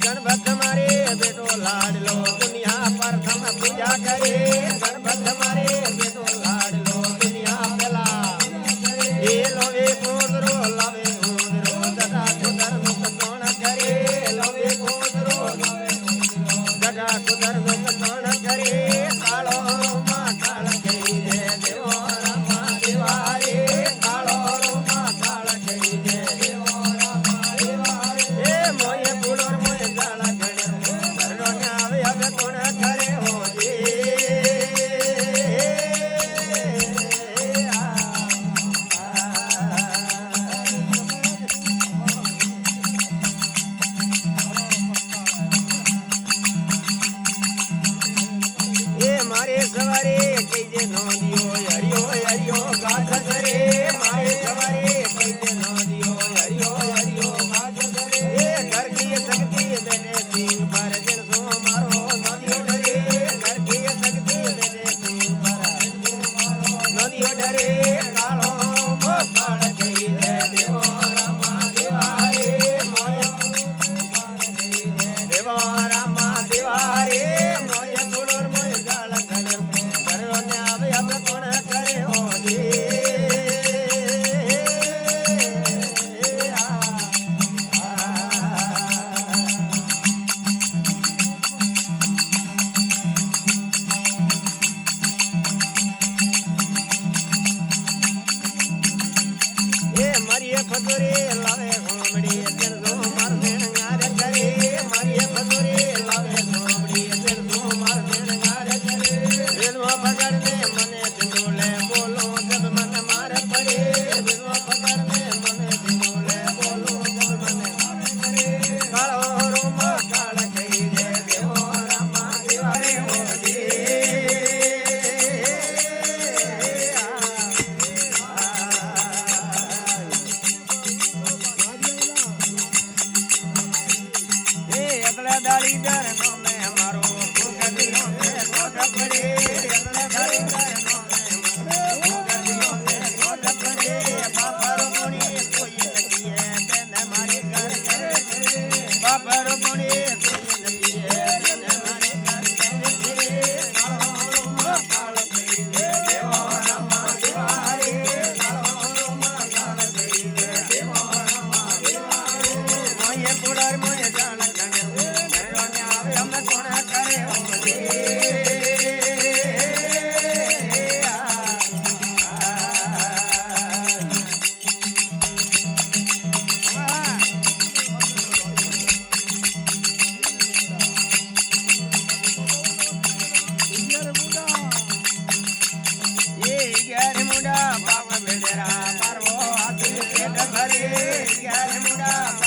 ગણપત મારે બેટો લાડલો દુનિયા પ્રથમ પૂજા કરે ગણપત મારે બેટો લાડલો દુનિયા પેલા એ લોવે કોદરો લાવે કોદરો દડા કુદર નું કતોણ કરે લોવે કોદરો દડા કુદર નું કતોણ કરે કાળો માં કાળ કરી દે દેવો રામા દેવારે કાળો માં કાળ કરી દે દેવો રામા દેવારે એ મોય પુલોર મોય જાળા ગણે ઘરનો ને આવે હવે કોણ કરે હોજી મારે સવારે કઈજે નોંધ્યો હરિયો હરિયો ગાથ કરે મારે સવારે કઈજે નોંધ્યો હરિયો હરિયો ગાથ કરે એ ઘરકી શક્તિ બેને સિંહ પર જણસો મારો નોંધ્યો ડરે ઘરકી શક્તિ બેને સિંહ પર નોંધ્યો ડરે કાળો કાળ કહી દે દેવો રામા દેવારે મોય દેવો રામા દેવારે મોય તુલોર મોય ગાળ મારી ફતોરે લાવે ઘોમડી જણસો માર મેણગાર કરે મારી ફતોરે લાવે ઘોમડી જણસો માર મેણગાર કરે રેલવા પકડ ને મને ઢોલે બોલો જબ મન માર પડે રેલવા પકડ ને મને ઢોલે બોલો જબ મને માર પડે કાળો રોમા કાળ કહી દે દેવો રામા દેવારે હોજે દાડી દર નો મે મારો ભૂગતિનો મે કોટ પડે અગલા દાડી દર નો મે મારો ભૂગતિનો મે કોટ પડે બાપર મોણી કોઈ નદીએ તેને મારી ઘર કરે બાપર મોણી કોઈ નદીએ તેને મારી ઘર કરે કાળો કાળ કરી દે દેવો રામા દેવારે કાળો કાળ કરી દે દેવો રામા દેવારે મોય પુડાર મોય જાણ મુડા